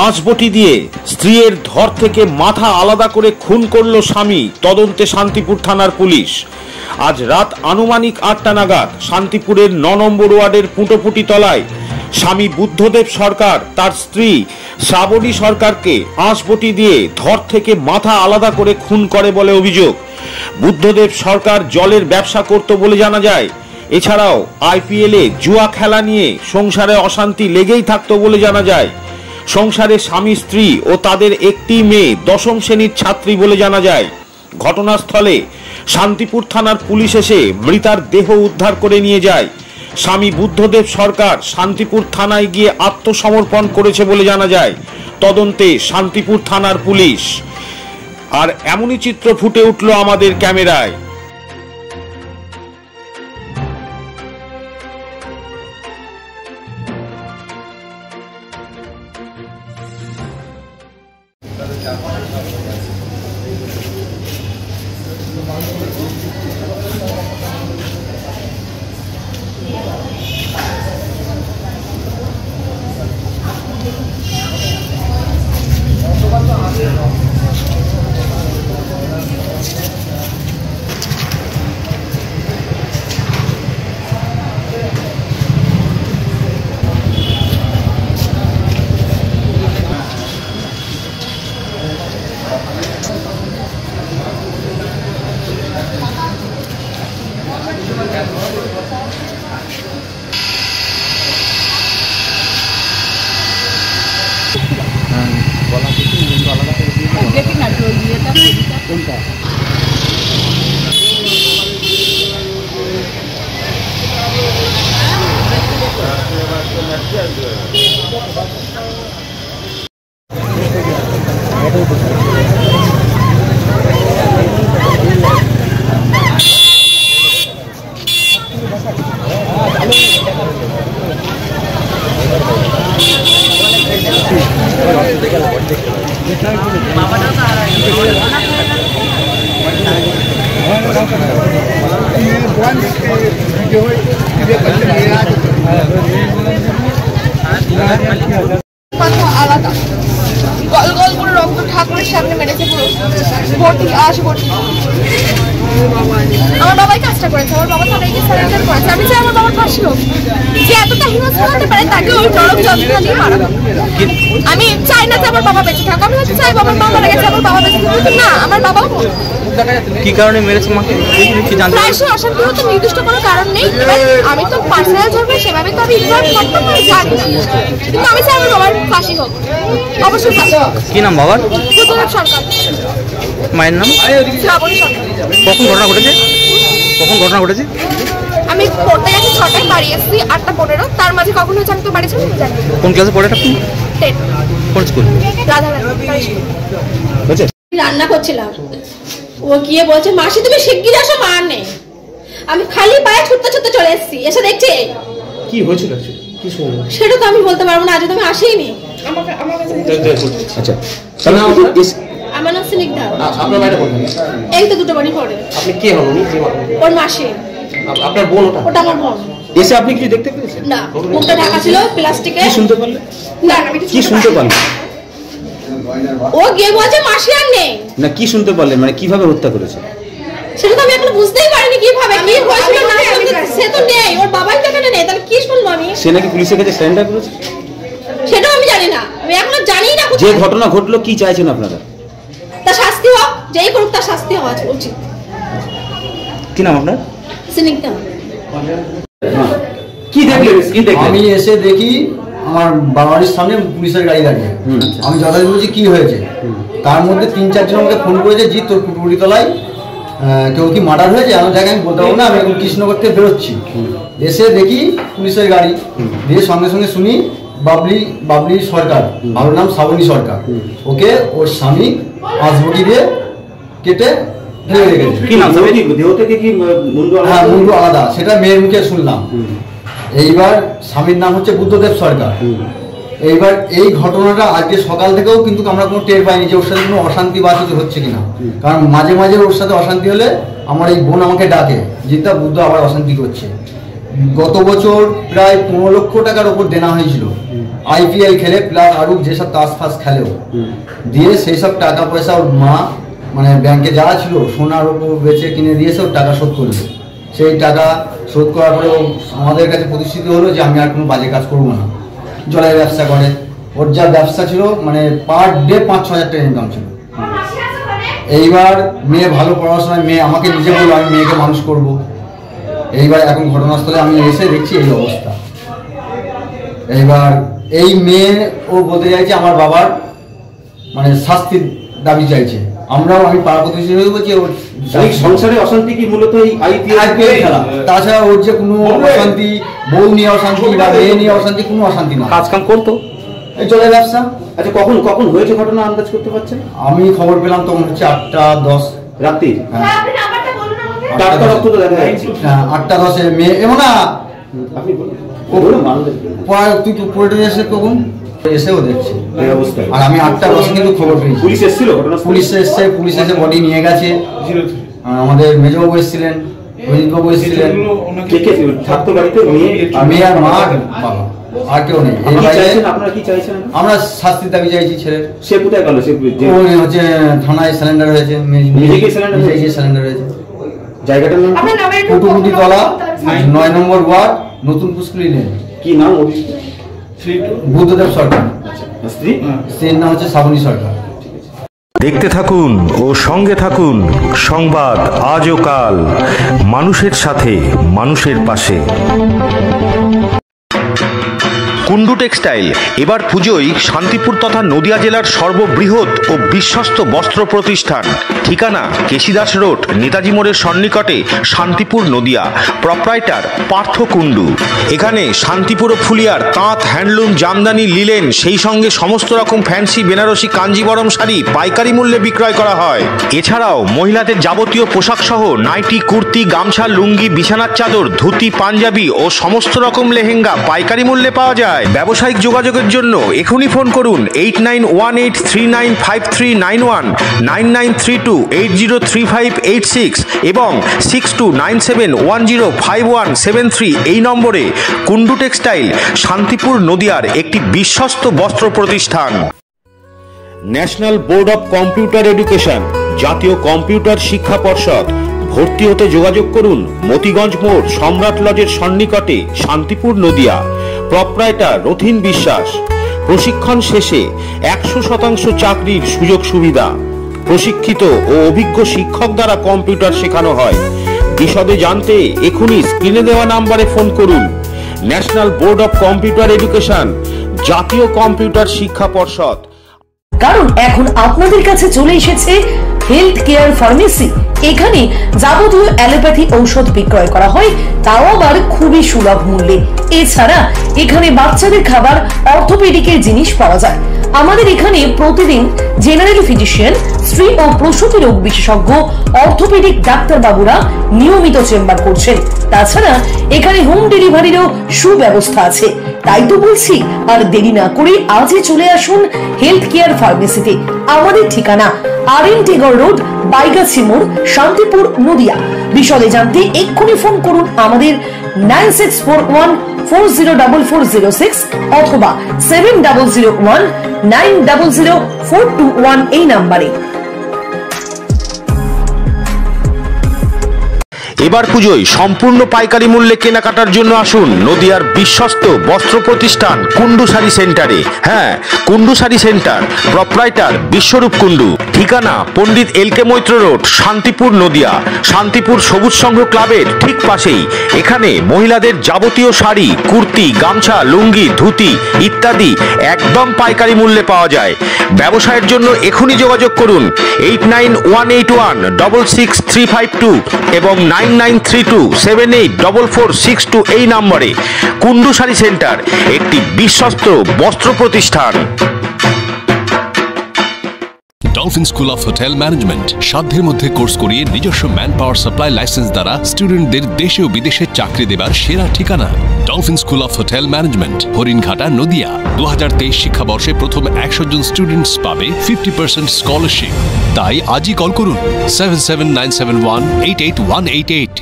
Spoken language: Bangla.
আঁচবটি দিয়ে স্ত্রীর ধর থেকে মাথা আলাদা করে খুন করল স্বামী, তদন্তে শান্তিপুর থানার পুলিশ। আজ রাত আনুমানিক 8টা নাগাদ শান্তিপুরের 9 নম্বর ওয়ার্ডের পুটোপুটি তলায় স্বামী বুদ্ধদেব সরকার তার স্ত্রী শ্রাবণী সরকারকে আঁচবটি দিয়ে ধর থেকে মাথা আলাদা করে খুন করে বলে অভিযোগ। বুদ্ধদেব সরকার জলের ব্যবসা করত বলে জানা যায়। এছাড়াও আইপিএলে জুয়া খেলা নিয়ে সংসারে অশান্তি লেগেই থাকতো বলে জানা যায়। সংসারে স্বামী স্ত্রী ও তাদের একটি মেয়ে 10ম শ্রেণীর ছাত্রী বলে জানা যায়। ঘটনাস্থলে শান্তিপুর থানার পুলিশ এসে মৃতার দেহ উদ্ধার করে নিয়ে যায়। স্বামী বুদ্ধদেব সরকার শান্তিপুর থানায় গিয়ে আত্মসমর্পণ করেছে বলে জানা যায়। তদন্তে শান্তিপুর থানার পুলিশ। আর এমনই চিত্র ফুটে উঠল আমাদের ক্যামেরায়। আলাদা গল গল করে রক্ত ঠাকুরের সামনে মেরেছে, পুরো ভর্তি ভর্তি। আমার বাবাই কাজটা করেছে, আমার বাবা থানায় গিয়ে সারেন্ডার করেছে। আমি চাই আমার বাবার ফাঁসি হোক। যে এতটা হিংস্র হতে পারে তাকে ওই নরক যন্ত্রণা দিয়ে মারা। আমি চাই না যে আমার বাবা বেঁচে থাকুক। আমি হচ্ছে চাই বাবার মা মারা গেছে, আমার বাবা বেঁচে থাকুক না, আমার বাবাও। কি কারণে মেরেছে মাকে প্রায়শই অশান্তি হতো, নির্দিষ্ট কোনো কারণ নেই। আমি তো পার্সোনাল ধরবে সেভাবে তো আমি ইনভলভ করতাম না, জানি না। কিন্তু আমি চাই আমার বাবার ফাঁসি হোক, অবশ্যই ফাঁসি হোক। কি নাম বাবার? বুদ্ধদেব সরকার। মায়ের নাম? শ্রাবণী সরকার। কখন ঘটনা ঘটেছে? আমি পড়তে গেছি 6টায়, বাড়ি এসেছি 8টা 15। তার মাঝে কখন হয়েছে আমি তো বাড়ি ছিলাম জানি। কোন ক্লাসে পড়ে আপনি? 10। কোন স্কুল? রান্না করছিলাম, ও গিয়ে বলছে মাসি তুমি শিগগির আসো, মা নেই। আমি খালি পায়ে ছুটতে ছুটতে চলে এসেছি, এসে দেখছি কি হয়েছিল কি শুনলেন সেটা তো আমি বলতে পারবো না, আজ তো আমি আসিনি। আচ্ছা আমার নাম স্নিগ্ধা। আপনার বাড়িটা কোথায়? এই তো 2টো বাড়ি পড়ে। আপনি কে হন? ওর মাসি। আপনার বোন? ওটা আমার বোন। এসে আপনি কিছু দেখতে পেয়েছেন? না, মুখটা ঢাকা ছিল প্লাস্টিকে। কি শুনতে পারলেন? না, আমি কি শুনতে পারলেন? ও গিয়ে বলছে মাসি আর নেই। না, কি শুনতে পারলেন মানে কিভাবে হত্যা করেছে? সেটা তো আমি এখন বুঝতেই পারিনি কিভাবে কি হয়েছিল না। সে তো নেই, ওর বাবাই তো এখানে নেই, তাহলে কি শুনবো আমি? সে নাকি পুলিশের কাছে সারেন্ডার করেছে? সেটাও আমি জানি না, আমি এখনো জানি না। যে ঘটনা ঘটলো কি চাইছেন আপনারা? তার শাস্তি হোক, যেই করুক তার শাস্তি হওয়া উচিত। কি নাম আপনার? স্নিগ্ধা। কি দেখলেন? আমি এসে দেখি আমার বাড়ির সামনে পুলিশের গাড়ি দাঁড়িয়ে। আমি যথাযথ বলছি কি হয়েছে, তার মধ্যে 3-4 জন আমাকে ফোন করেছে, জি তোর পুটুরি তলায় কেউ কি মার্ডার হয়েছে, এমন জায়গায় আমি বলতে পারবো না, আমি এখন কৃষ্ণনগর থেকে বেরোচ্ছি। এসে দেখি পুলিশের গাড়ি দিয়ে সঙ্গে সঙ্গে শুনি বাবলি সরকার, আমার নাম শ্রাবণী সরকার, ওকে ওর স্বামী আঁচবটি দিয়ে কেটে ফেলে রেখেছে। কি নাম? দেহ থেকে কি মুন্ডু? হ্যাঁ, মুন্ডু আলাদা, সেটা মেয়ের মুখে শুনলাম। এইবার স্বামীর নাম হচ্ছে বুদ্ধদেব সরকার। এইবার এই ঘটনাটা আজকে সকাল থেকেও কিন্তু আমরা কোনো টের পাইনি যে ওর সাথে কোনো অশান্তি বা কিছু হচ্ছে কিনা। কারণ মাঝে মাঝে ওর সাথে অশান্তি হলে আমার এই বোন আমাকে ডাকে, জিতা বুদ্ধ আবার অশান্তি করছে। গত বছর প্রায় 15 লক্ষ টাকার ওপর দেনা হয়েছিল, IPL খেলে প্লাস আরও যেসব তাস ফাস খেলেও দিয়ে সেই সব টাকা পয়সা ওর মা মানে ব্যাংকে যা ছিল সোনার ওপর বেচে কিনে দিয়েছে, ওর টাকা শোধ করবে। সেই টাকা শোধ করার পরে আমাদের কাছে প্রতিষ্ঠিত হলো যে আমি আর কোনো বাজে কাজ করবো না, জলের ব্যবসা করে। ওর যা ব্যবসা ছিল মানে পার ডে 5-6 হাজার টাকা ইনকাম ছিল। এইবার মেয়ে ভালো পড়াশোনায়, মেয়ে আমাকে নিজে বললো আমি মেয়েকে মানুষ করব। এইবার এখন ঘটনাস্থলে আমি এসে দেখছি এই অবস্থা। এইবার এই মেয়ে ও বলতে চাইছে আমার বাবার মানে শাস্তির দাবি চাইছে। আমি পাড়া প্রতিবেশী হয়ে বলছি ওর সংসারে অশান্তি কি মূলত এই IPL খেলা, তাছাড়া ওর যে কোনো অশান্তি, বউ নিয়ে অশান্তি বা মেয়ে নিয়ে অশান্তি, কোনো অশান্তি না। কাজ কাম করতো, এই চলে ব্যবসা। আচ্ছা, কখন কখন হয়েছে ঘটনা আন্দাজ করতে পারছেন? আমি খবর পেলাম তখন হচ্ছে 8টা-10 রাত্রি। হ্যাঁ, আপনি নাম্বারটা বলুন আমাকে। 8টা-10 মেয়ে এমন না আপনি বলুন মানুষদের তুই পড়ে এসে কখন এসেও দেখছি এই অবস্থায়। আর আমি 8টা-10 কিন্তু খবর পেয়েছি। পুলিশ এসেছিল ঘটনা? পুলিশ এসে বডি নিয়ে গেছে। আমাদের মেজবাবু এসেছিলেন, রঞ্জিতবাবু এসেছিলেন। কে কে থাকতো বাড়িতে? মেয়ে আর মা আর বাবা, আর কেউ নেই। আপনারা কি চাইছেন? আমরা শাস্তির দাবি চাইছি ছেলের। সে কোথায় গেল? সে ও হচ্ছে থানায় স্যালেন্ডার হয়েছে, নিজেকে স্যালেন্ডার হয়েছে। জায়গাটার নাম আপনার নামের একটু কুটুকুটি তলা, 9 নম্বর ওয়ার্ড, নতুন পুষ্করি লেন। কি নাম? বুদ্ধদেব সরকার। স্ত্রীর নাম হচ্ছে শ্রাবণী সরকার। দেখতে থাকুন ও সঙ্গে থাকুন সংবাদ আজ ও কাল, মানুষের সাথে মানুষের পাশে। কুন্ডু টেক্সটাইল এবার পুজোয় শান্তিপুর তথা নদিয়া জেলার সর্ববৃহৎ ও বিশ্বস্ত বস্ত্র প্রতিষ্ঠান। ঠিকানা কেশিদাস রোড, নেতাজি মোড়ের সন্নিকটে, শান্তিপুর, নদিয়া। প্রপ্রাইটার পার্থ কুন্ডু। এখানে শান্তিপুর ও ফুলিয়ার তাঁত, হ্যান্ডলুম, জামদানি, লিলেন, সেই সঙ্গে সমস্ত রকম ফ্যান্সি, বেনারসি, কাঞ্জিবরম শাড়ি পাইকারি মূল্যে বিক্রয় করা হয়। এছাড়াও মহিলাদের যাবতীয় পোশাক সহ নাইটি, কুর্তি, গামছা, লুঙ্গি, বিছানার চাদর, ধুতি, পাঞ্জাবি ও সমস্ত রকম লেহেঙ্গা পাইকারি মূল্যে পাওয়া যায়। ব্যবসায়িক যোগাযোগের জন্য এখনই ফোন করুন 8918395391, 9932803586 এবং 6297105173 এই নম্বরে। কুন্ডু টেক্সটাইল শান্তিপুর, নদিয়ার একটি বিশ্বস্ত বস্ত্র প্রতিষ্ঠান। National board of computer education, জাতীয় কম্পিউটার শিক্ষা পর্ষদ। ভর্তি হতে যোগাযোগ করুন মতিগঞ্জ মোড়, সম্রাট লজের সন্নিকটে, শান্তিপুর, নদিয়া। প্রপ্রাইটার রথিন বিশ্বাস। প্রশিক্ষণ শেষে 100% চাকরির সুযোগ সুবিধা। প্রশিক্ষিত ও অভিজ্ঞ শিক্ষক দ্বারা কম্পিউটার শেখানো হয়। বিশদে জানতে এখনই স্ক্রিনে দেওয়া নাম্বারে ফোন করুন। National board of computer education, জাতীয় কম্পিউটার শিক্ষা পর্ষদ। কারণ এখন আপনাদের কাছে চলে এসেছে হেলথ কেয়ার ফার্মেসি। এখানে যাবতীয় অ্যালোপ্যাথি ঔষধ বিক্রয় করা হয়, তাও আবার খুবই সুলভ মূল্যে। এছাড়া এখানে বাচ্চাদের খাবার, অর্থোপেডিকের জিনিস পাওয়া যায়। আমাদের এখানে প্রতিদিন জেনারেল ফিজিশিয়ান, স্ত্রী ও প্রসূতি রোগ বিশেষজ্ঞ, অর্থোপেডিক ডাক্তারবাবুরা নিয়মিত চেম্বার করছেন। তাছাড়া এখানে হোম ডেলিভারিরও সুব্যবস্থা আছে। তাই তো বলছি, আর দেরি না করে আজই চলে আসুন হেলথ কেয়ার ফার্মেসিতে। আমাদের ঠিকানা RN-টেগর রোড, বাইগাছি মোড়, শান্তিপুর, নদিয়া। বিশদে জানতে এক্ষুনি ফোন করুন আমাদের 9641404406 অথবা 7001900421 এই নাম্বারে। এবার পুজোয় সম্পূর্ণ পাইকারি মূল্যে কেনাকাটার জন্য আসুন নদিয়ার বিশ্বস্ত বস্ত্র প্রতিষ্ঠান কুন্ডু শাড়ি সেন্টারে। হ্যাঁ, কুন্ডু শাড়ি সেন্টার। প্রপ্রাইটার বিশ্বরূপ কুন্ডু। ঠিকানা পণ্ডিত LK মৈত্র রোড, শান্তিপুর, নদিয়া। শান্তিপুর সবুজ সংঘ ক্লাবের ঠিক পাশেই। এখানে মহিলাদের যাবতীয় শাড়ি, কুর্তি, গামছা, লুঙ্গি, ধুতি ইত্যাদি একদম পাইকারি মূল্যে পাওয়া যায়। ব্যবসায়ের জন্য এখনই যোগাযোগ করুন 891881666352 এবং 9932784462 এই নম্বরে। কুন্ডু শাড়ি সেন্টার একটি বিশ্বস্ত বস্ত্র প্রতিষ্ঠান। Dolphin school of hotel management সাধ্যের মধ্যে কোর্স করিয়ে নিজস্ব ম্যান পাওয়ার সাপ্লাই লাইসেন্স দ্বারা স্টুডেন্টদের দেশে ও বিদেশে চাকরি দেবার সেরা ঠিকানা। Dolphin school of hotel management, Haringhata, Nadia. 2023 শিক্ষাবর্ষে প্রথম 100 জন স্টুডেন্টস পাবে 50% স্কলারশিপ। তাই আজই কল করুন 7797188188।